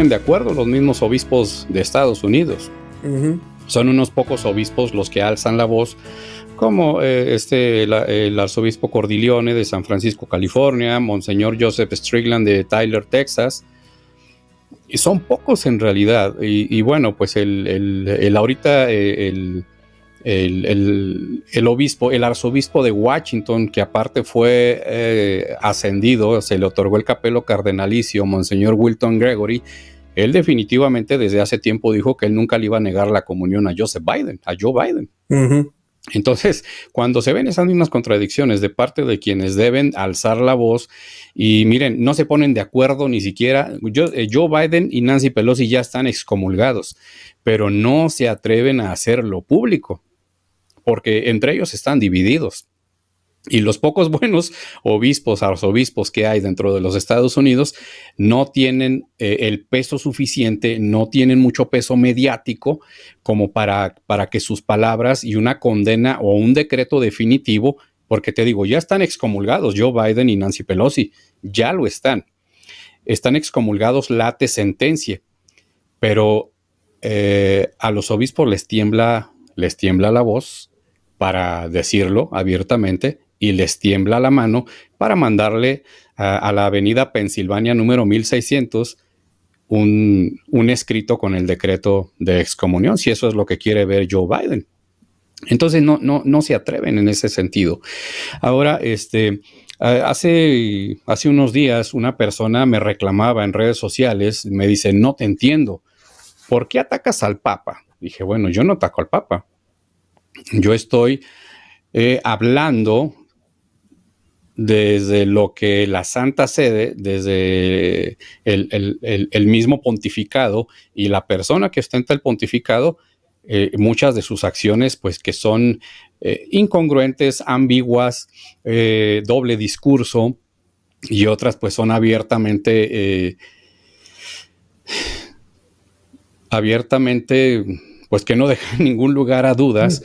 ponen de acuerdo los mismos obispos de Estados Unidos. Son unos pocos obispos los que alzan la voz, como el arzobispo Cordileone de San Francisco, California, Monseñor Joseph Strickland de Tyler, Texas. Y son pocos en realidad. Y bueno, pues ahorita el obispo, el arzobispo de Washington, que aparte fue ascendido, se le otorgó el capelo cardenalicio, Monseñor Wilton Gregory. Él definitivamente desde hace tiempo dijo que él nunca le iba a negar la comunión a Joe Biden. Entonces, cuando se ven esas mismas contradicciones de parte de quienes deben alzar la voz, y miren, no se ponen de acuerdo ni siquiera, Joe Biden y Nancy Pelosi ya están excomulgados, pero no se atreven a hacerlo público, porque entre ellos están divididos. Y los pocos buenos obispos, arzobispos que hay dentro de los Estados Unidos no tienen el peso suficiente, no tienen mucho peso mediático como para que sus palabras y una condena o un decreto definitivo, porque te digo, ya están excomulgados Joe Biden y Nancy Pelosi, ya lo están excomulgados late sentencia, pero a los obispos les tiembla la voz para decirlo abiertamente, y les tiembla la mano para mandarle a la avenida Pensilvania número 1600 un escrito con el decreto de excomunión, si eso es lo que quiere ver Joe Biden. Entonces no se atreven en ese sentido. Ahora, hace unos días una persona me reclamaba en redes sociales, me dice, no te entiendo, ¿por qué atacas al Papa? Dije, bueno, yo no ataco al Papa. Yo estoy hablando desde lo que la Santa Sede, desde el mismo pontificado y la persona que ostenta el pontificado, muchas de sus acciones pues que son incongruentes, ambiguas, doble discurso, y otras pues son abiertamente pues que no dejan ningún lugar a dudas,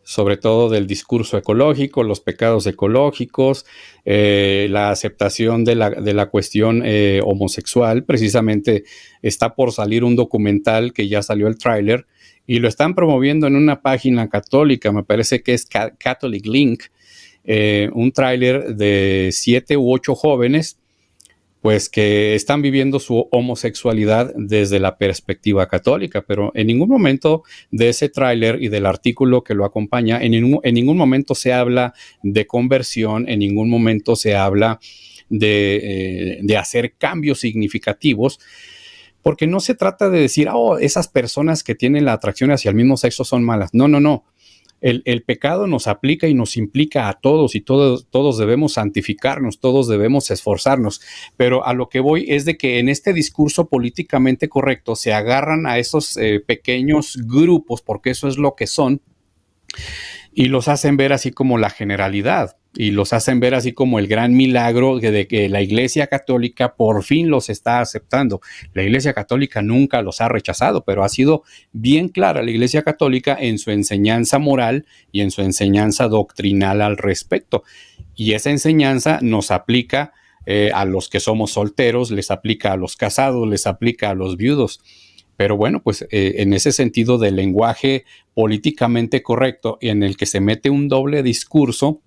sobre todo del discurso ecológico, los pecados ecológicos, la aceptación de la cuestión homosexual. Precisamente está por salir un documental que ya salió el tráiler y lo están promoviendo en una página católica, me parece que es Catholic Link, un tráiler de 7 u 8 jóvenes pues que están viviendo su homosexualidad desde la perspectiva católica, pero en ningún momento de ese tráiler y del artículo que lo acompaña, en ningún momento se habla de conversión, en ningún momento se habla de hacer cambios significativos, porque no se trata de decir, esas personas que tienen la atracción hacia el mismo sexo son malas. No. El pecado nos aplica y nos implica a todos, y todos debemos santificarnos, todos debemos esforzarnos, pero a lo que voy es de que en este discurso políticamente correcto se agarran a esos pequeños grupos, porque eso es lo que son, y los hacen ver así como la generalidad, y los hacen ver así como el gran milagro de que la Iglesia Católica por fin los está aceptando. La Iglesia Católica nunca los ha rechazado, pero ha sido bien clara la Iglesia Católica en su enseñanza moral y en su enseñanza doctrinal al respecto. Y esa enseñanza nos aplica a los que somos solteros, les aplica a los casados, les aplica a los viudos. Pero bueno, pues en ese sentido del lenguaje políticamente correcto, en el que se mete un doble discurso,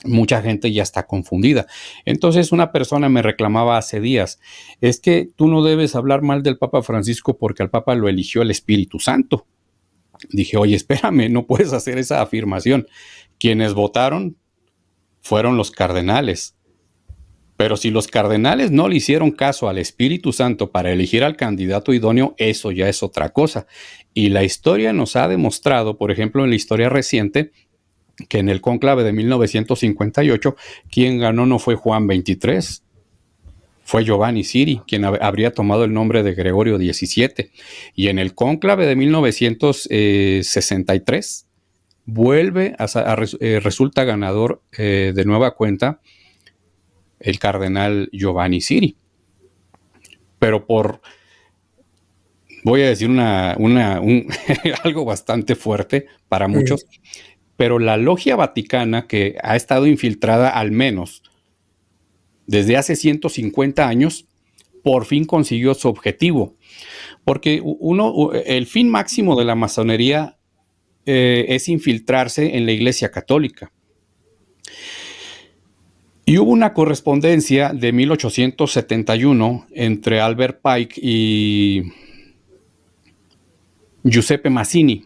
mucha gente ya está confundida. Entonces una persona me reclamaba hace días, es que tú no debes hablar mal del Papa Francisco porque al Papa lo eligió el Espíritu Santo. Dije, oye, espérame, no puedes hacer esa afirmación. Quienes votaron fueron los cardenales. Pero si los cardenales no le hicieron caso al Espíritu Santo para elegir al candidato idóneo, eso ya es otra cosa. Y la historia nos ha demostrado, por ejemplo, en la historia reciente, que en el cónclave de 1958, quien ganó no fue Juan XXIII, fue Giovanni Siri, quien habría tomado el nombre de Gregorio XVII. Y en el cónclave de 1963, resulta ganador de nueva cuenta el cardenal Giovanni Siri. Pero voy a decir algo bastante fuerte para muchos, pero la logia vaticana, que ha estado infiltrada al menos desde hace 150 años, por fin consiguió su objetivo. Porque el fin máximo de la masonería es infiltrarse en la Iglesia Católica. Y hubo una correspondencia de 1871 entre Albert Pike y Giuseppe Mazzini,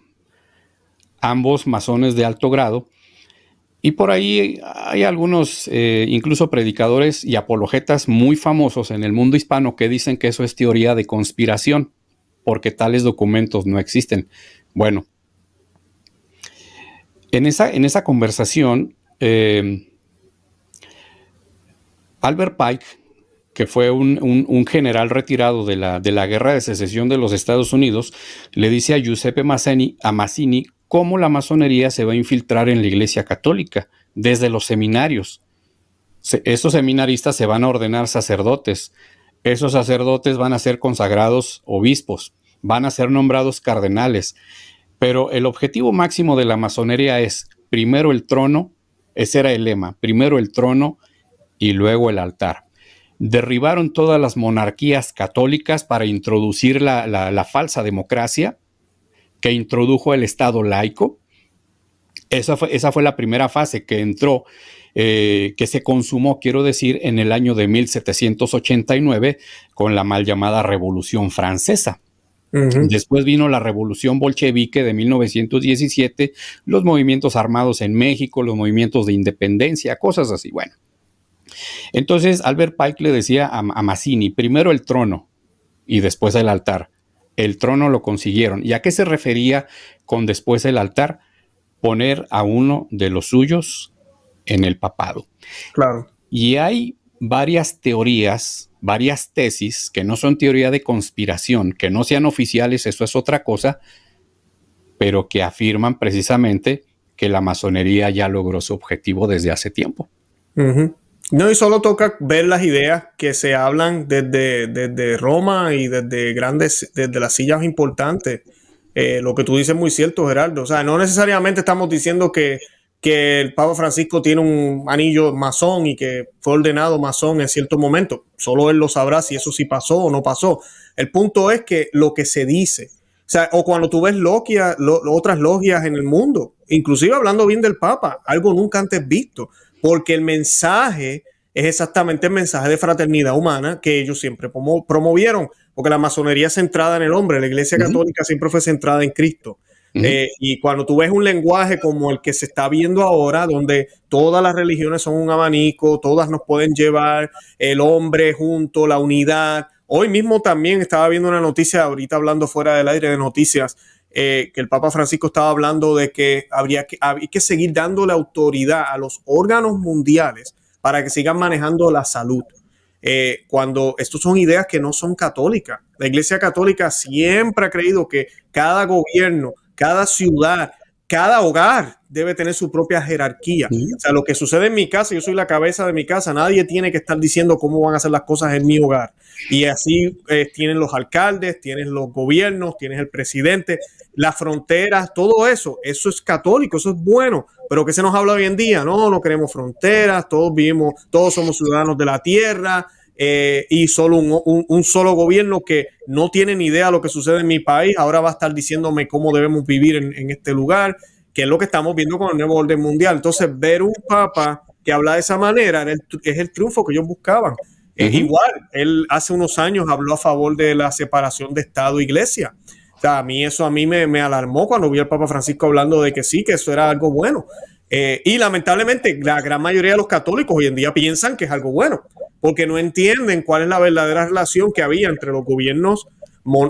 ambos masones de alto grado. Y por ahí hay algunos, incluso predicadores y apologetas muy famosos en el mundo hispano que dicen que eso es teoría de conspiración, porque tales documentos no existen. Bueno, en esa conversación, Albert Pike, que fue un general retirado de la Guerra de Secesión de los Estados Unidos, le dice a Giuseppe Mazzini cómo la masonería se va a infiltrar en la Iglesia Católica desde los seminarios. Esos seminaristas se van a ordenar sacerdotes. Esos sacerdotes van a ser consagrados obispos, van a ser nombrados cardenales. Pero el objetivo máximo de la masonería es primero el trono, ese era el lema, primero el trono y luego el altar. Derribaron todas las monarquías católicas para introducir la falsa democracia que introdujo el Estado laico. Esa fue la primera fase que entró, que se consumó, quiero decir, en el año de 1789 con la mal llamada Revolución Francesa. Uh-huh. Después vino la Revolución Bolchevique de 1917, los movimientos armados en México, los movimientos de independencia, cosas así. Bueno, entonces Albert Pike le decía a Mazzini, primero el trono y después el altar. El trono lo consiguieron. ¿Y a qué se refería con después el altar? Poner a uno de los suyos en el papado. Claro. Y hay varias teorías, varias tesis que no son teoría de conspiración, que no sean oficiales, eso es otra cosa, pero que afirman precisamente que la masonería ya logró su objetivo desde hace tiempo. Uh-huh. No, y solo toca ver las ideas que se hablan desde Roma y desde las sillas importantes. Lo que tú dices es muy cierto, Gerardo. O sea, no necesariamente estamos diciendo que el Papa Francisco tiene un anillo masón y que fue ordenado masón en cierto momento. Solo él lo sabrá si eso sí pasó o no pasó. El punto es que lo que se dice, o sea, o cuando tú ves otras logias en el mundo, inclusive hablando bien del Papa, algo nunca antes visto, porque el mensaje es exactamente el mensaje de fraternidad humana que ellos siempre promovieron, porque la masonería es centrada en el hombre, la Iglesia Católica siempre fue centrada en Cristo. Y cuando tú ves un lenguaje como el que se está viendo ahora, donde todas las religiones son un abanico, todas nos pueden llevar, el hombre junto, la unidad. Hoy mismo también estaba viendo una noticia, ahorita hablando fuera del aire de noticias, que el Papa Francisco estaba hablando de que había que seguir dándole autoridad a los órganos mundiales para que sigan manejando la salud. Cuando estas son ideas que no son católicas. La Iglesia Católica siempre ha creído que cada gobierno, cada ciudad, cada hogar debe tener su propia jerarquía. O sea, lo que sucede en mi casa, yo soy la cabeza de mi casa, nadie tiene que estar diciendo cómo van a hacer las cosas en mi hogar. Y así tienen los alcaldes, tienen los gobiernos, tienes el presidente, las fronteras, todo eso es católico, eso es bueno. Pero ¿qué se nos habla hoy en día? No queremos fronteras, todos somos ciudadanos de la tierra. Y solo un solo gobierno que no tiene ni idea de lo que sucede en mi país, ahora va a estar diciéndome cómo debemos vivir en este lugar, que es lo que estamos viendo con el nuevo orden mundial. Entonces, ver un papa que habla de esa manera es el triunfo que ellos buscaban. Igual, él hace unos años habló a favor de la separación de Estado e Iglesia. O sea, a mí me alarmó cuando vi al Papa Francisco hablando de que sí, que eso era algo bueno. Y lamentablemente, la gran mayoría de los católicos hoy en día piensan que es algo bueno, porque no entienden cuál es la verdadera relación que había entre los gobiernos,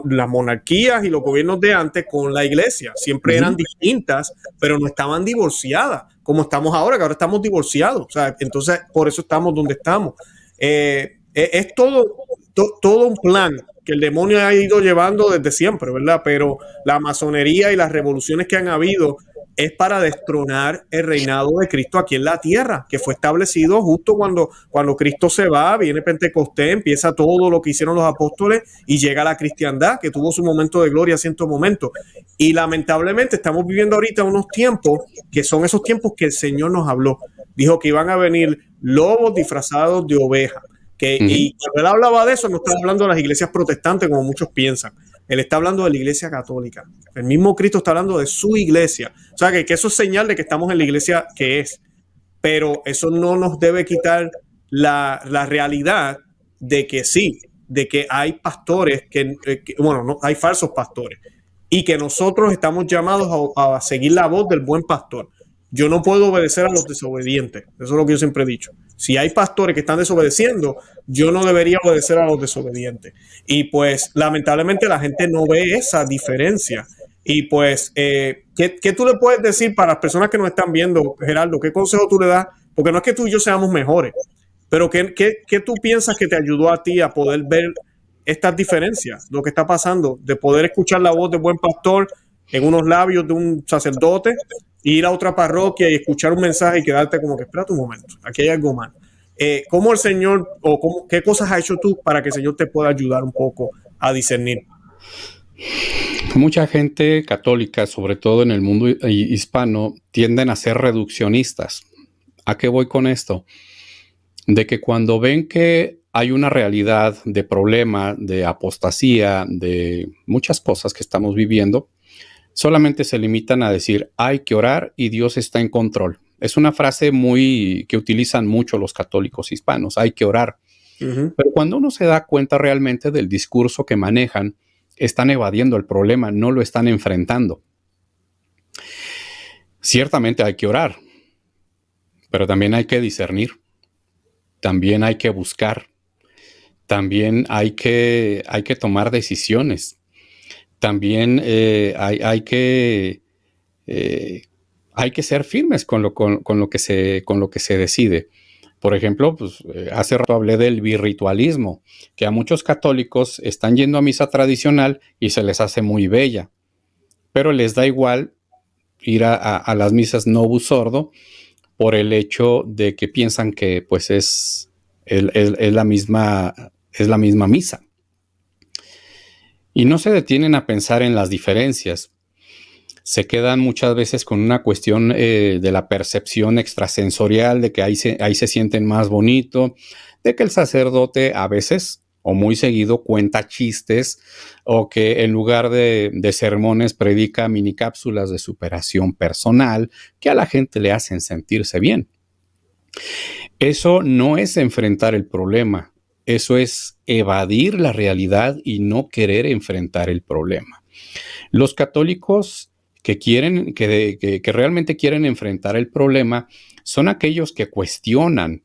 las monarquías y los gobiernos de antes con la iglesia. Siempre eran distintas, pero no estaban divorciadas, como estamos ahora, que ahora estamos divorciados. O sea, entonces, por eso estamos donde estamos. Es todo un plan que el demonio ha ido llevando desde siempre, ¿verdad? Pero la masonería y las revoluciones que han habido es para destronar el reinado de Cristo aquí en la tierra, que fue establecido justo cuando Cristo se va, viene Pentecostés, empieza todo lo que hicieron los apóstoles y llega la cristiandad, que tuvo su momento de gloria, cierto momento. Y lamentablemente estamos viviendo ahorita unos tiempos que son esos tiempos que el Señor nos habló. Dijo que iban a venir lobos disfrazados de ovejas, Y cuando él hablaba de eso, no estaba hablando de las iglesias protestantes como muchos piensan. Él está hablando de la iglesia católica. El mismo Cristo está hablando de su iglesia. O sea, que eso es señal de que estamos en la iglesia que es. Pero eso no nos debe quitar la realidad de que sí, de que hay pastores bueno, no, hay falsos pastores y que nosotros estamos llamados a seguir la voz del buen pastor. Yo no puedo obedecer a los desobedientes. Eso es lo que yo siempre he dicho. Si hay pastores que están desobedeciendo, yo no debería obedecer a los desobedientes. Y pues lamentablemente la gente no ve esa diferencia. Y pues, ¿qué tú le puedes decir para las personas que nos están viendo, Gerardo? ¿Qué consejo tú le das? Porque no es que tú y yo seamos mejores, pero ¿qué tú piensas que te ayudó a ti a poder ver estas diferencias, lo que está pasando, de poder escuchar la voz del buen pastor en unos labios de un sacerdote, ir a otra parroquia y escuchar un mensaje y quedarte como que, espérate un momento, aquí hay algo mal? ¿Cómo el Señor, qué cosas has hecho tú para que el Señor te pueda ayudar un poco a discernir? Mucha gente católica, sobre todo en el mundo hispano, tienden a ser reduccionistas. ¿A qué voy con esto? De que cuando ven que hay una realidad de problema, de apostasía, de muchas cosas que estamos viviendo, solamente se limitan a decir, hay que orar y Dios está en control. Es una frase que utilizan mucho los católicos hispanos, hay que orar. Pero cuando uno se da cuenta realmente del discurso que manejan, están evadiendo el problema, no lo están enfrentando. Ciertamente hay que orar, pero también hay que discernir, también hay que buscar, también hay que tomar decisiones, también hay que ser firmes con lo que se decide. Por ejemplo, pues, hace rato hablé del birritualismo, que a muchos católicos están yendo a misa tradicional y se les hace muy bella, pero les da igual ir a las misas Novus Ordo por el hecho de que piensan que pues es la misma misa. Y no se detienen a pensar en las diferencias. Se quedan muchas veces con una cuestión de la percepción extrasensorial, de que ahí se sienten más bonito, de que el sacerdote a veces o muy seguido cuenta chistes, o que en lugar de sermones predica mini cápsulas de superación personal que a la gente le hacen sentirse bien. Eso no es enfrentar el problema, eso es evadir la realidad y no querer enfrentar el problema. Los católicos que realmente quieren enfrentar el problema son aquellos que cuestionan,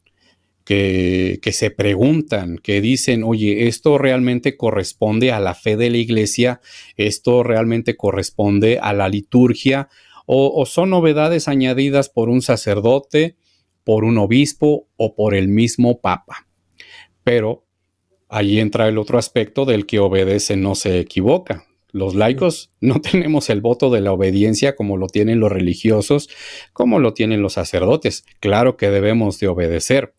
que se preguntan, que dicen, oye, ¿esto realmente corresponde a la fe de la iglesia? ¿Esto realmente corresponde a la liturgia? ¿O son novedades añadidas por un sacerdote, por un obispo o por el mismo papa? Pero ahí entra el otro aspecto del que obedece no se equivoca. Los laicos no tenemos el voto de la obediencia como lo tienen los religiosos, como lo tienen los sacerdotes. Claro que debemos de obedecer.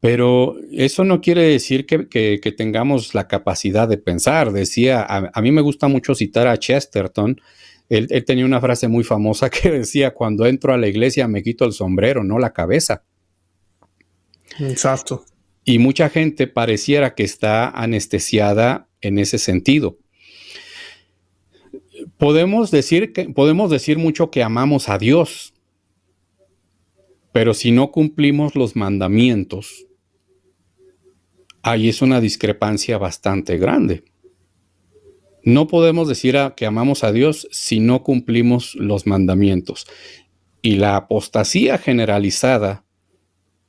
Pero eso no quiere decir que tengamos la capacidad de pensar. Decía, a mí me gusta mucho citar a Chesterton. Él tenía una frase muy famosa que decía, cuando entro a la iglesia me quito el sombrero, no la cabeza. Exacto. Y mucha gente pareciera que está anestesiada en ese sentido. Podemos decir mucho que amamos a Dios, pero si no cumplimos los mandamientos, ahí es una discrepancia bastante grande. No podemos decir que amamos a Dios si no cumplimos los mandamientos. Y la apostasía generalizada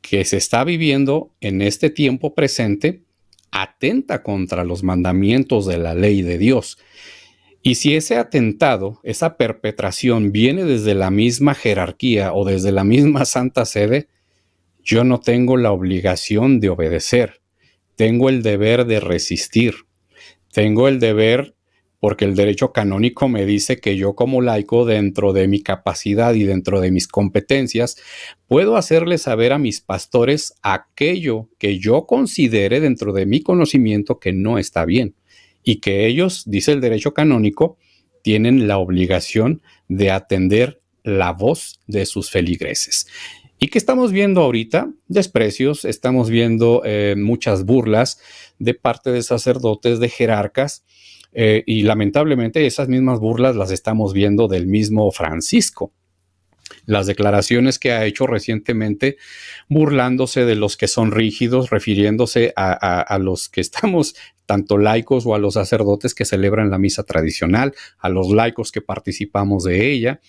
que se está viviendo en este tiempo presente atenta contra los mandamientos de la ley de Dios. Y si ese atentado, esa perpetración viene desde la misma jerarquía o desde la misma Santa Sede, yo no tengo la obligación de obedecer. Tengo el deber de resistir. Tengo el deber, porque el derecho canónico me dice que yo como laico, dentro de mi capacidad y dentro de mis competencias, puedo hacerle saber a mis pastores aquello que yo considere dentro de mi conocimiento que no está bien. Y que ellos, dice el derecho canónico, tienen la obligación de atender la voz de sus feligreses. ¿Y qué estamos viendo ahorita? Desprecios, estamos viendo muchas burlas de parte de sacerdotes, de jerarcas, y lamentablemente esas mismas burlas las estamos viendo del mismo Francisco. Las declaraciones que ha hecho recientemente burlándose de los que son rígidos, refiriéndose a los que estamos tanto laicos o a los sacerdotes que celebran la misa tradicional, a los laicos que participamos de ella,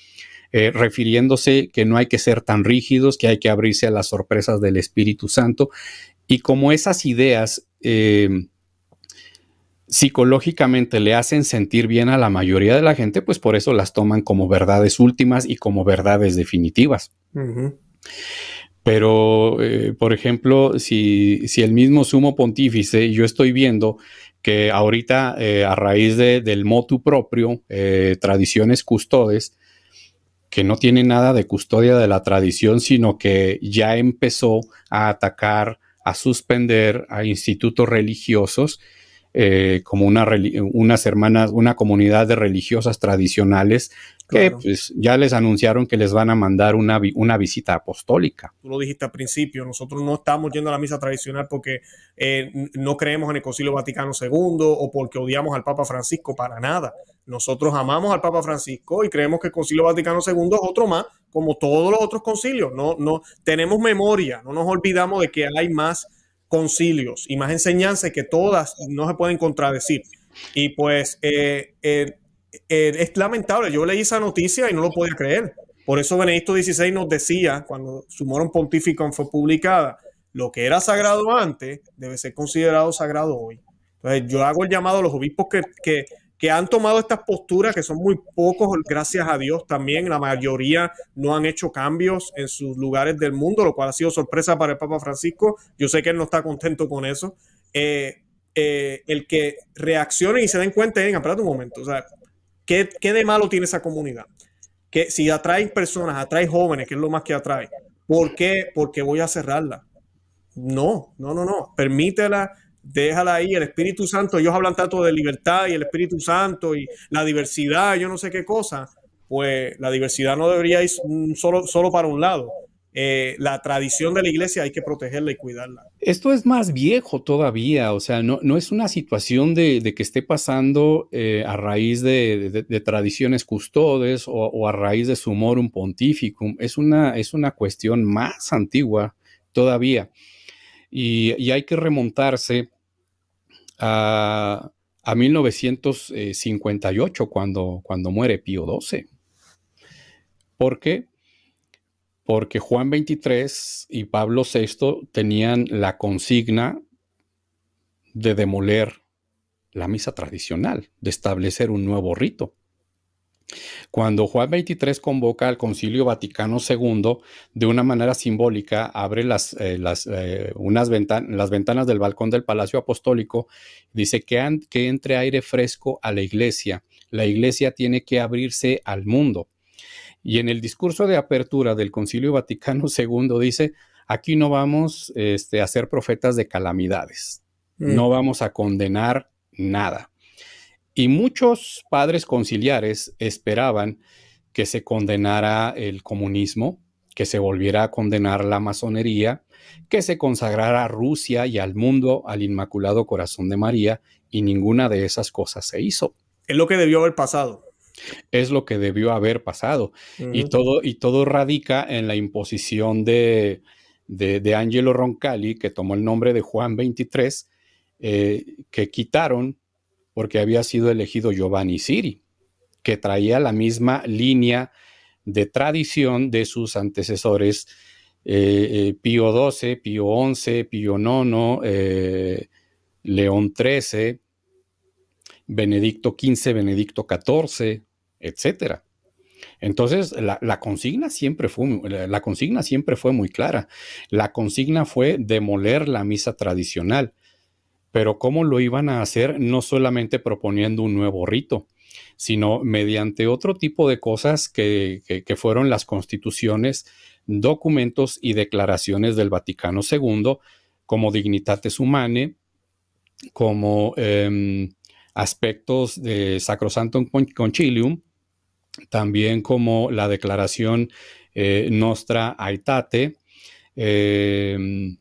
refiriéndose que no hay que ser tan rígidos, que hay que abrirse a las sorpresas del Espíritu Santo. Y como esas ideas psicológicamente le hacen sentir bien a la mayoría de la gente, pues por eso las toman como verdades últimas y como verdades definitivas. Ujú. Pero, por ejemplo, si el mismo sumo pontífice, yo estoy viendo que ahorita, a raíz del motu propio, tradiciones custodes, que no tiene nada de custodia de la tradición, sino que ya empezó a atacar, a suspender a institutos religiosos, como unas hermanas, una comunidad de religiosas tradicionales que Claro. pues ya les anunciaron que les van a mandar una visita apostólica. Tú lo dijiste al principio, nosotros no estamos yendo a la misa tradicional porque no creemos en el Concilio Vaticano II o porque odiamos al Papa Francisco, para nada. Nosotros amamos al Papa Francisco y creemos que el Concilio Vaticano II es otro más, como todos los otros concilios. No, no tenemos memoria, no nos olvidamos de que hay más concilios y más enseñanzas que todas no se pueden contradecir. Y pues es lamentable, yo leí esa noticia y no lo podía creer. Por eso Benedicto XVI nos decía, cuando su Morum Pontificum fue publicada, lo que era sagrado antes debe ser considerado sagrado hoy. Entonces yo hago el llamado a los obispos que han tomado estas posturas, que son muy pocos, gracias a Dios también, la mayoría no han hecho cambios en sus lugares del mundo, lo cual ha sido sorpresa para el Papa Francisco. Yo sé que él no está contento con eso. El que reaccionen y se den cuenta, espérate un momento, o sea, ¿qué de malo tiene esa comunidad? Que si atrae personas, atrae jóvenes, que es lo más que atrae, ¿por qué? Porque voy a cerrarla. No, no, no, no. Permítela, déjala ahí. El Espíritu Santo, ellos hablan tanto de libertad y el Espíritu Santo y la diversidad, yo no sé qué cosa. Pues la diversidad no debería ir solo para un lado. La tradición de la iglesia hay que protegerla y cuidarla. Esto es más viejo todavía, o sea, no es una situación de que esté pasando a raíz de tradiciones custodes o a raíz de Sumorum Pontificum, es una cuestión más antigua todavía. Y hay que remontarse a 1958, cuando muere Pío XII. ¿Por qué? Porque Juan XXIII y Pablo VI tenían la consigna de demoler la misa tradicional, de establecer un nuevo rito. Cuando Juan XXIII convoca al Concilio Vaticano II, de una manera simbólica, abre las ventanas del balcón del Palacio Apostólico, dice que entre aire fresco a la iglesia. La iglesia tiene que abrirse al mundo. Y en el discurso de apertura del Concilio Vaticano II dice, aquí no vamos a ser profetas de calamidades, no vamos a condenar nada. Y muchos padres conciliares esperaban que se condenara el comunismo, que se volviera a condenar la masonería, que se consagrara a Rusia y al mundo al Inmaculado Corazón de María, y ninguna de esas cosas se hizo. Es lo que debió haber pasado. Es lo que debió haber pasado. Y todo radica en la imposición de Angelo Roncalli, que tomó el nombre de Juan XXIII, que quitaron porque había sido elegido Giovanni Siri, que traía la misma línea de tradición de sus antecesores, Pío XII, Pío XI, Pío IX, León XIII, Benedicto XV, Benedicto XIV, etcétera. Entonces, la consigna siempre fue muy clara. La consigna fue demoler la misa tradicional. Pero ¿cómo lo iban a hacer? No solamente proponiendo un nuevo rito, sino mediante otro tipo de cosas que fueron las constituciones, documentos y declaraciones del Vaticano II, como Dignitatis Humanae, como aspectos de Sacrosanctum Concilium, también como la declaración Nostra Aetate, el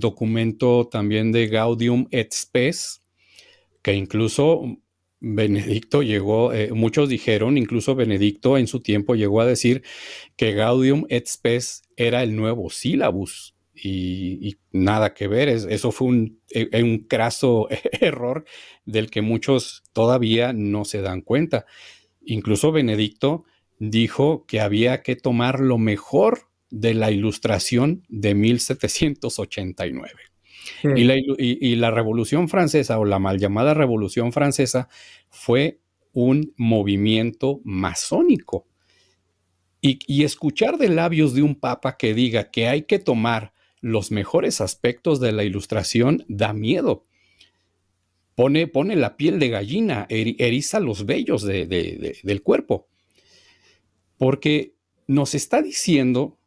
documento también de Gaudium et Spes, que incluso Benedicto llegó, muchos dijeron, incluso Benedicto en su tiempo llegó a decir que Gaudium et Spes era el nuevo sílabus. Y nada que ver, eso fue un craso error del que muchos todavía no se dan cuenta. Incluso Benedicto dijo que había que tomar lo mejor de la Ilustración de 1789. Y la Revolución Francesa, o la mal llamada Revolución Francesa, fue un movimiento masónico. Y escuchar de labios de un papa que diga que hay que tomar los mejores aspectos de la Ilustración da miedo. Pone la piel de gallina, eriza los vellos del cuerpo. Porque nos está diciendo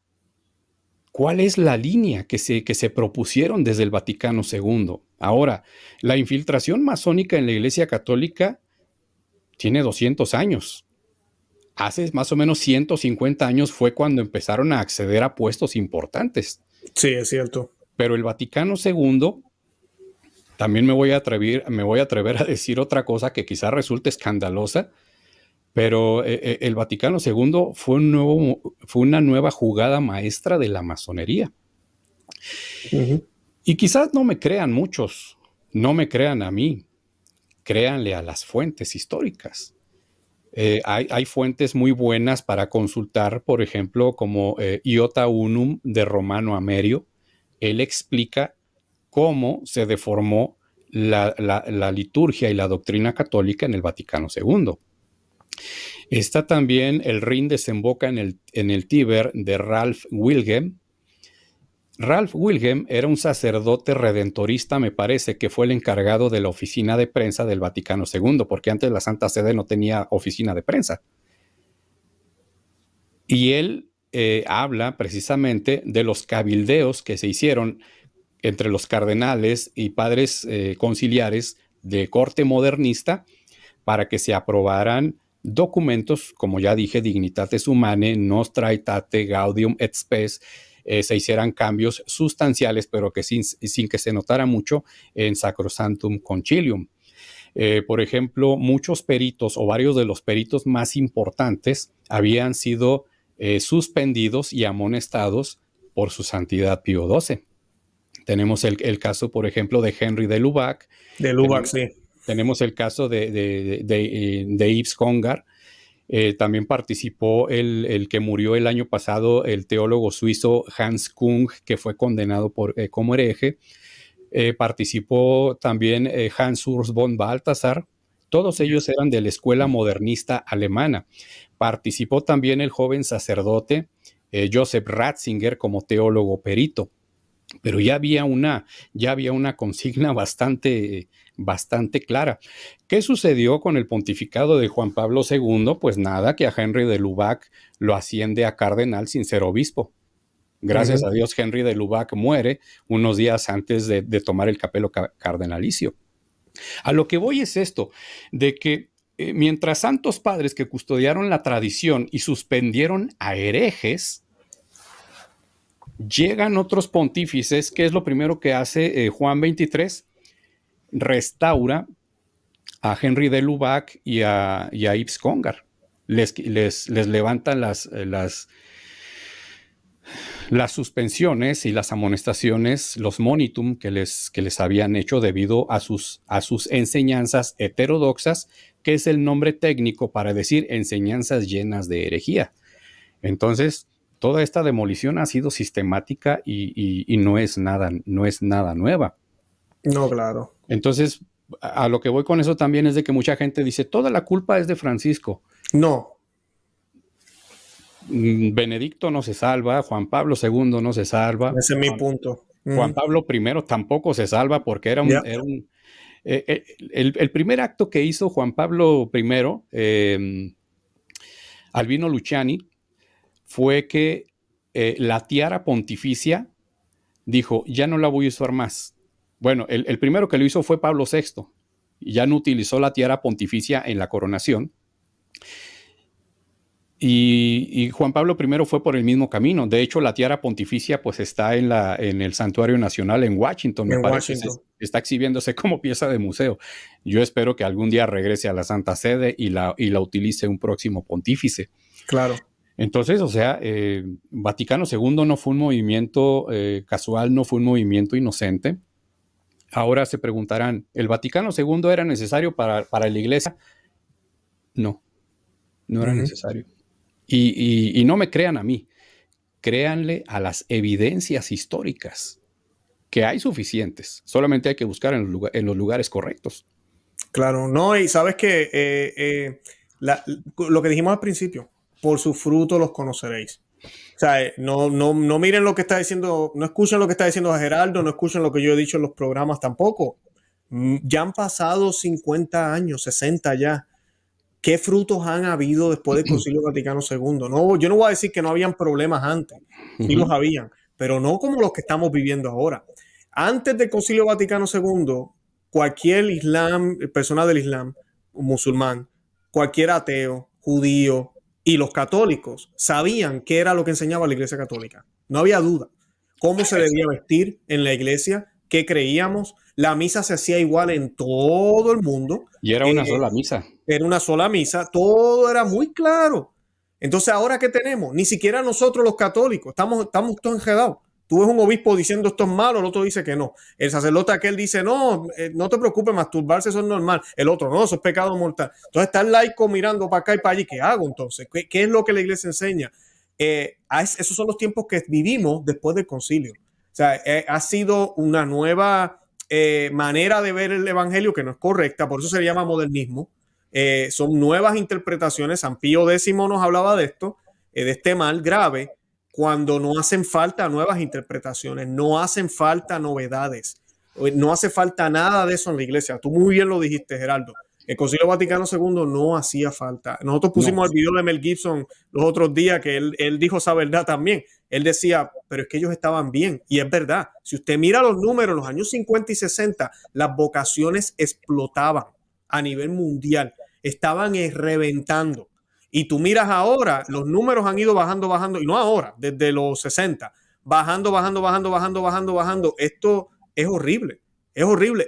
cuál es la línea que se propusieron desde el Vaticano II. Ahora, la infiltración masónica en la Iglesia Católica tiene 200 años. Hace más o menos 150 años fue cuando empezaron a acceder a puestos importantes. Sí, es cierto. Pero el Vaticano II, también me voy a atrever a decir otra cosa que quizás resulte escandalosa, pero el Vaticano II fue una nueva jugada maestra de la masonería. Y quizás no me crean muchos, no me crean a mí, créanle a las fuentes históricas. Hay fuentes muy buenas para consultar, por ejemplo, como Iota Unum de Romano Amerio. Él explica cómo se deformó la liturgia y la doctrina católica en el Vaticano II. Está también El Rin desemboca en el Tíber de Ralph Wilhelm. Ralph Wilhelm era un sacerdote redentorista, me parece, que fue el encargado de la oficina de prensa del Vaticano II, porque antes la Santa Sede no tenía oficina de prensa. Y él habla precisamente de los cabildeos que se hicieron entre los cardenales y padres conciliares de corte modernista para que se aprobaran documentos, como ya dije, Dignitates Humanae, Nostra Aetate, Gaudium et Spes, se hicieran cambios sustanciales, pero que sin que se notara mucho en Sacrosanctum Concilium. Por ejemplo, muchos peritos o varios de los peritos más importantes habían sido suspendidos y amonestados por su santidad Pío XII. Tenemos el caso, por ejemplo, de Henry de Lubac. De Lubac, sí. Tenemos el caso de Yves Congar. También participó el que murió el año pasado, el teólogo suizo Hans Kung, que fue condenado como hereje. Participó también Hans Urs von Balthasar. Todos ellos eran de la escuela modernista alemana. Participó también el joven sacerdote Joseph Ratzinger como teólogo perito. Pero ya había una consigna bastante clara. ¿Qué sucedió con el pontificado de Juan Pablo II? Pues nada, que a Henry de Lubac lo asciende a cardenal sin ser obispo. Gracias a Dios, Henry de Lubac muere unos días antes de tomar el capelo cardenalicio. A lo que voy es esto, de que mientras santos padres que custodiaron la tradición y suspendieron a herejes, llegan otros pontífices. ¿Qué es lo primero que hace Juan XXIII? Restaura a Henry de Lubac y a Yves Congar. Les levantan las suspensiones y las amonestaciones, los monitum que les habían hecho debido a sus enseñanzas heterodoxas, que es el nombre técnico para decir enseñanzas llenas de herejía. Entonces, toda esta demolición ha sido sistemática y no es nada nueva. No, claro. Entonces, a lo que voy con eso también es de que mucha gente dice, toda la culpa es de Francisco. No. Benedicto no se salva, Juan Pablo II no se salva. Ese es mi punto. Juan Pablo I tampoco se salva porque era el primer acto que hizo Juan Pablo I, Albino Luciani, fue que la tiara pontificia dijo, ya no la voy a usar más. Bueno, el primero que lo hizo fue Pablo VI, y ya no utilizó la tiara pontificia en la coronación. Y Juan Pablo I fue por el mismo camino. De hecho, la tiara pontificia pues está en el Santuario Nacional en Washington, me parece. Está exhibiéndose como pieza de museo. Yo espero que algún día regrese a la Santa Sede y la utilice un próximo pontífice. Claro. Entonces, o sea, Vaticano II no fue un movimiento casual, no fue un movimiento inocente. Ahora se preguntarán, ¿el Vaticano II era necesario para la Iglesia? No, no era necesario. Y no me crean a mí, créanle a las evidencias históricas, que hay suficientes, solamente hay que buscar en los lugares correctos. Claro, no, y sabes que lo que dijimos al principio, por sus frutos los conoceréis. O sea, no miren lo que está diciendo, no escuchen lo que está diciendo Gerardo, no escuchen lo que yo he dicho en los programas tampoco. Ya han pasado 50 años, 60 ya. ¿Qué frutos han habido después del Concilio Vaticano II? No, yo no voy a decir que no habían problemas antes, sí los habían, pero no como los que estamos viviendo ahora. Antes del Concilio Vaticano II, cualquier persona del Islam, musulmán, cualquier ateo, judío y los católicos sabían qué era lo que enseñaba la Iglesia Católica. No había duda. Cómo se debía vestir en la iglesia, qué creíamos. La misa se hacía igual en todo el mundo. Y era una sola misa. Era una sola misa. Todo era muy claro. Entonces, ¿ahora qué tenemos? Ni siquiera nosotros los católicos. Estamos todos enredados. Tú ves un obispo diciendo esto es malo, el otro dice que no. El sacerdote aquel dice, no, no te preocupes, masturbarse eso es normal. El otro, no, eso es pecado mortal. Entonces está el laico mirando para acá y para allí. ¿Qué hago entonces? ¿Qué es lo que la iglesia enseña? Esos son los tiempos que vivimos después del concilio. O sea, ha sido una nueva manera de ver el evangelio que no es correcta, por eso se llama modernismo. Son nuevas interpretaciones. San Pío X nos hablaba de esto, de este mal grave, cuando no hacen falta nuevas interpretaciones, no hacen falta novedades, no hace falta nada de eso en la iglesia. Tú muy bien lo dijiste, Gerardo. El Concilio Vaticano II no hacía falta. Nosotros pusimos el video de Mel Gibson los otros días que él dijo esa verdad también. Él decía, pero es que ellos estaban bien. Y es verdad. Si usted mira los números, en los años 50 y 60, las vocaciones explotaban a nivel mundial. Estaban reventando. Y tú miras ahora, los números han ido bajando, y no ahora, desde los 60, bajando. Esto es horrible.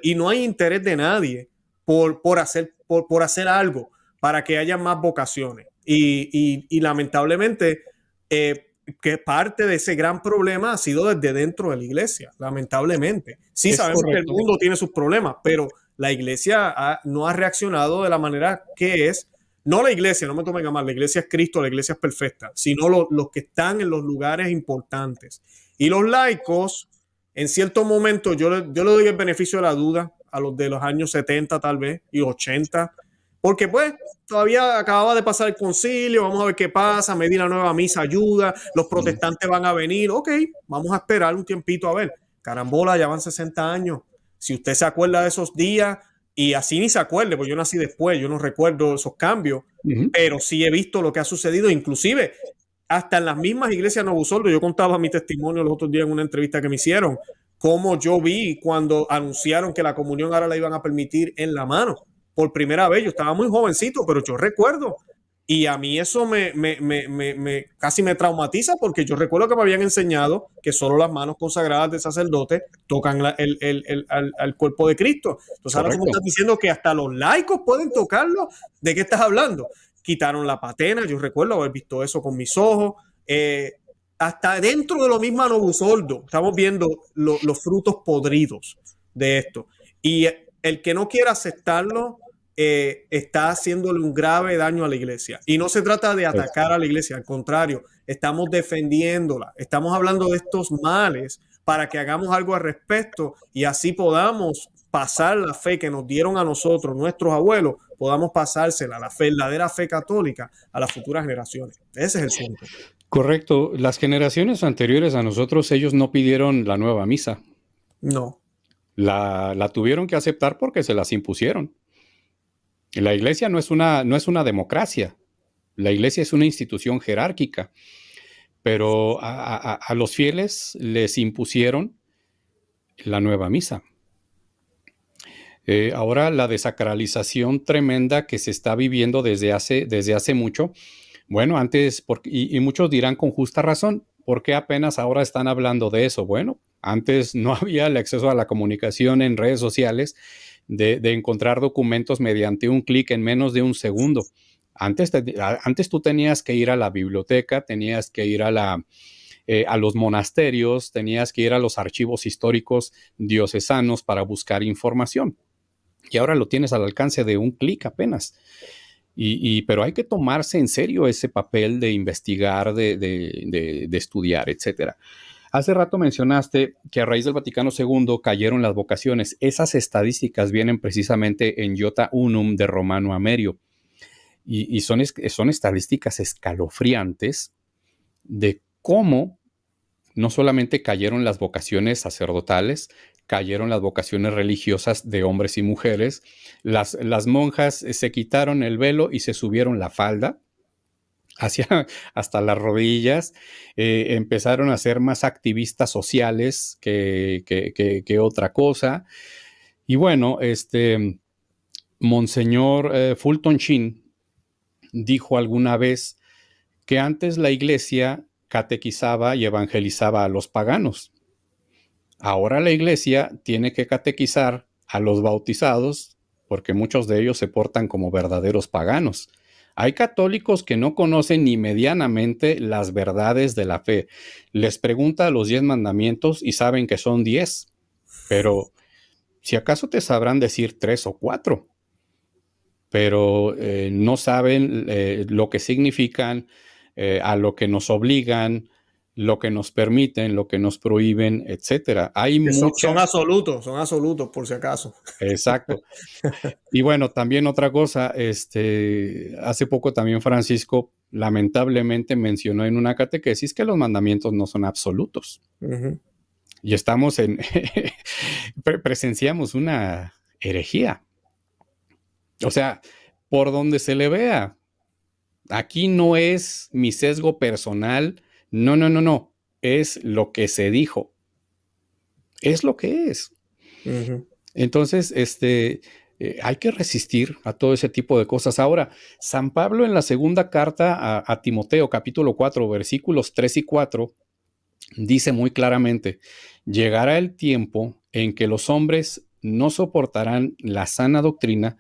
Y no hay interés de nadie por hacer algo para que haya más vocaciones. Y lamentablemente, que parte de ese gran problema ha sido desde dentro de la iglesia, lamentablemente. Sí, sabemos que el mundo tiene sus problemas, pero la iglesia no ha reaccionado de la manera que es. No la iglesia, no me tomen a mal, la iglesia es Cristo, la iglesia es perfecta, sino los que están en los lugares importantes. Y los laicos, en cierto momento, yo le doy el beneficio de la duda a los de los años 70 tal vez y 80, porque pues todavía acababa de pasar el concilio, vamos a ver qué pasa, medir la nueva misa ayuda, los protestantes van a venir, ok, vamos a esperar un tiempito a ver. Carambola, ya van 60 años. Si usted se acuerda de esos días, y así ni se acuerde, porque yo nací después, yo no recuerdo esos cambios, pero sí he visto lo que ha sucedido, inclusive hasta en las mismas iglesias Nuevo Soldo. Yo contaba mi testimonio los otros días en una entrevista que me hicieron, cómo yo vi cuando anunciaron que la comunión ahora la iban a permitir en la mano. Por primera vez, yo estaba muy jovencito, pero yo recuerdo. Y a mí eso casi me traumatiza, porque yo recuerdo que me habían enseñado que solo las manos consagradas del sacerdote tocan al cuerpo de Cristo. Entonces ahora tú me estás diciendo que hasta los laicos pueden tocarlo. ¿De qué estás hablando? Quitaron la patena, yo recuerdo haber visto eso con mis ojos. Hasta dentro de lo mismo Novus Ordo estamos viendo los frutos podridos de esto. Y el que no quiera aceptarlo está haciéndole un grave daño a la iglesia. Y no se trata de atacar a la iglesia, al contrario, estamos defendiéndola, estamos hablando de estos males para que hagamos algo al respecto y así podamos pasar la fe que nos dieron a nosotros, nuestros abuelos, podamos pasársela, la verdadera fe católica, a las futuras generaciones. Ese es el punto. Correcto. Las generaciones anteriores a nosotros, ellos no pidieron la nueva misa. No. La tuvieron que aceptar porque se las impusieron. La iglesia no es una democracia. La iglesia es una institución jerárquica. Pero a los fieles les impusieron la nueva misa. Ahora la desacralización tremenda que se está viviendo desde hace mucho, Bueno, antes, y muchos dirán con justa razón, ¿por qué apenas ahora están hablando de eso? Bueno, antes no había el acceso a la comunicación en redes sociales, de encontrar documentos mediante un clic en menos de un segundo. Antes tú tenías que ir a la biblioteca, tenías que ir a los monasterios, tenías que ir a los archivos históricos diocesanos para buscar información. Y ahora lo tienes al alcance de un clic apenas. Pero hay que tomarse en serio ese papel de investigar, de estudiar, etcétera. Hace rato mencionaste que a raíz del Vaticano II cayeron las vocaciones. Esas estadísticas vienen precisamente en Iota Unum de Romano Amerio. Y son estadísticas escalofriantes de cómo no solamente cayeron las vocaciones sacerdotales, cayeron las vocaciones religiosas de hombres y mujeres. Las monjas se quitaron el velo y se subieron la falda hasta las rodillas. Empezaron a ser más activistas sociales que otra cosa. Y bueno, Monseñor Fulton Sheen dijo alguna vez que antes la iglesia catequizaba y evangelizaba a los paganos. Ahora la iglesia tiene que catequizar a los bautizados porque muchos de ellos se portan como verdaderos paganos. Hay católicos que no conocen ni medianamente las verdades de la fe. Les pregunta los 10 mandamientos y saben que son 10, pero si acaso te sabrán decir 3 o 4, pero no saben lo que significan, a lo que nos obligan, lo que nos permiten, lo que nos prohíben, etcétera. Hay Son absolutos, por si acaso. Exacto. Y bueno, también otra cosa, hace poco también Francisco lamentablemente mencionó en una catequesis que los mandamientos no son absolutos. Uh-huh. Y estamos presenciamos una herejía. O sea, por donde se le vea, aquí no es mi sesgo personal, no, es lo que se dijo. Es lo que es. Uh-huh. Entonces, hay que resistir a todo ese tipo de cosas. Ahora, San Pablo en la segunda carta a Timoteo, capítulo 4, versículos 3 y 4, dice muy claramente, llegará el tiempo en que los hombres no soportarán la sana doctrina,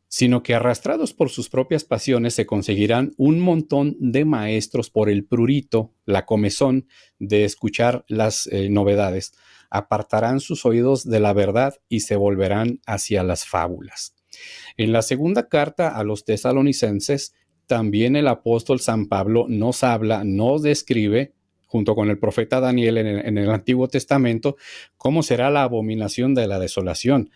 sino que arrastrados por sus propias pasiones se conseguirán un montón de maestros por el prurito, la comezón de escuchar las novedades. Apartarán sus oídos de la verdad y se volverán hacia las fábulas. En la segunda carta a los tesalonicenses, también el apóstol San Pablo nos habla, nos describe, junto con el profeta Daniel en el Antiguo Testamento, cómo será la abominación de la desolación.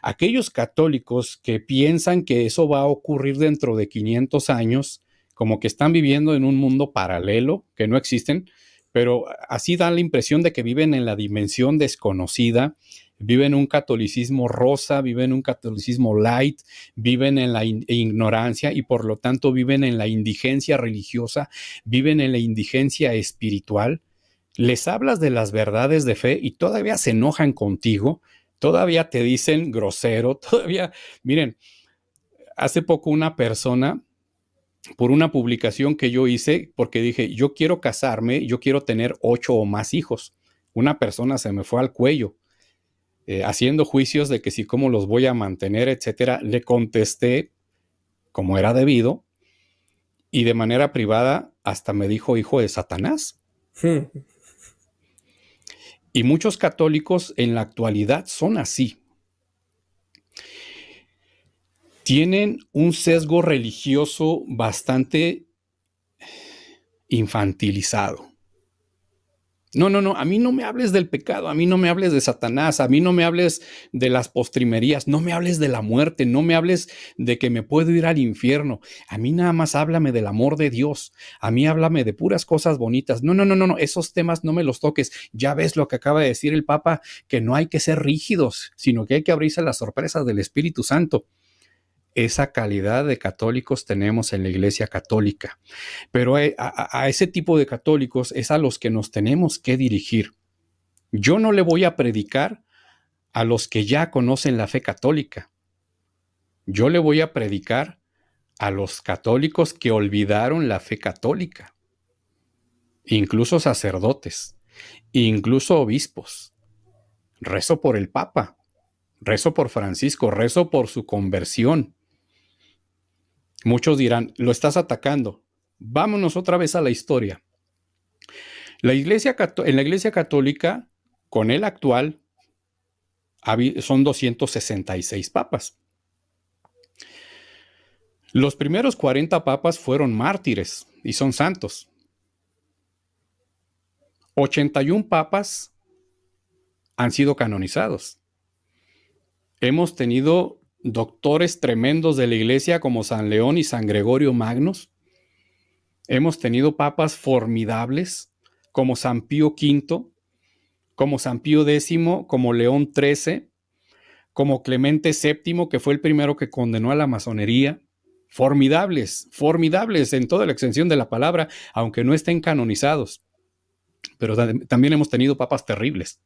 Aquellos católicos que piensan que eso va a ocurrir dentro de 500 años, como que están viviendo en un mundo paralelo, que no existen, pero así dan la impresión de que viven en la dimensión desconocida, viven un catolicismo rosa, viven un catolicismo light, viven en la ignorancia y por lo tanto viven en la indigencia religiosa, viven en la indigencia espiritual. Les hablas de las verdades de fe y todavía se enojan contigo, todavía te dicen grosero, todavía, miren, hace poco una persona, por una publicación que yo hice, porque dije, yo quiero casarme, yo quiero tener 8 o más hijos. Una persona se me fue al cuello, haciendo juicios de que si cómo los voy a mantener, etcétera. Le contesté como era debido y de manera privada hasta me dijo hijo de Satanás. Y muchos católicos en la actualidad son así. Tienen un sesgo religioso bastante infantilizado. No, a mí no me hables del pecado, a mí no me hables de Satanás, a mí no me hables de las postrimerías, no me hables de la muerte, no me hables de que me puedo ir al infierno. A mí nada más háblame del amor de Dios, a mí háblame de puras cosas bonitas. No, esos temas no me los toques. Ya ves lo que acaba de decir el Papa, que no hay que ser rígidos, sino que hay que abrirse a las sorpresas del Espíritu Santo. Esa calidad de católicos tenemos en la Iglesia Católica, pero a ese tipo de católicos es a los que nos tenemos que dirigir. Yo no le voy a predicar a los que ya conocen la fe católica. Yo le voy a predicar a los católicos que olvidaron la fe católica, incluso sacerdotes, incluso obispos. Rezo por el Papa, rezo por Francisco, rezo por su conversión. Muchos dirán, lo estás atacando. Vámonos otra vez a la historia. En la Iglesia Católica, con el actual, son 266 papas. Los primeros 40 papas fueron mártires y son santos. 81 papas han sido canonizados. Hemos tenido doctores tremendos de la Iglesia como San León y San Gregorio Magnos. Hemos tenido papas formidables como San Pío V, como San Pío X, como León XIII, como Clemente VII, que fue el primero que condenó a la masonería. Formidables, formidables en toda la extensión de la palabra, aunque no estén canonizados. Pero también hemos tenido papas terribles.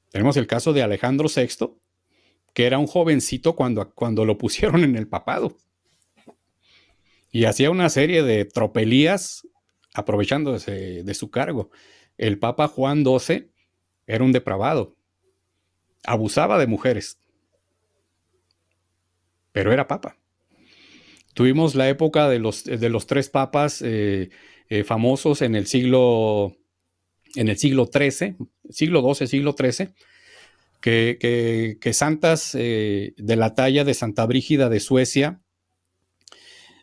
Tenemos el caso de Alejandro VI, que era un jovencito cuando lo pusieron en el papado. Y hacía una serie de tropelías aprovechándose de su cargo. El Papa Juan XII era un depravado. Abusaba de mujeres. Pero era papa. Tuvimos la época de los 3 papas famosos en el siglo XIII, siglo XII, siglo XIII, que santas de la talla de Santa Brígida de Suecia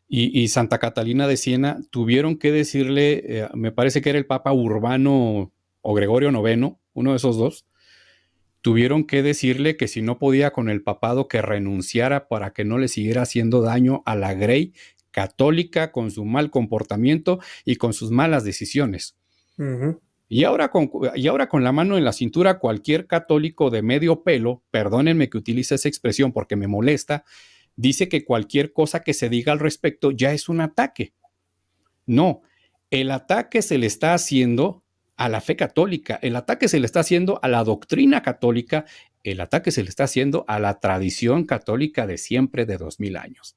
y Santa Catalina de Siena tuvieron que decirle, me parece que era el Papa Urbano o Gregorio IX, uno de esos dos, tuvieron que decirle que si no podía con el papado que renunciara para que no le siguiera haciendo daño a la Grey católica con su mal comportamiento y con sus malas decisiones. Y ahora con la mano en la cintura, cualquier católico de medio pelo, perdónenme que utilice esa expresión porque me molesta, dice que cualquier cosa que se diga al respecto ya es un ataque. No, el ataque se le está haciendo a la fe católica, el ataque se le está haciendo a la doctrina católica, el ataque se le está haciendo a la tradición católica de siempre de 2000 años.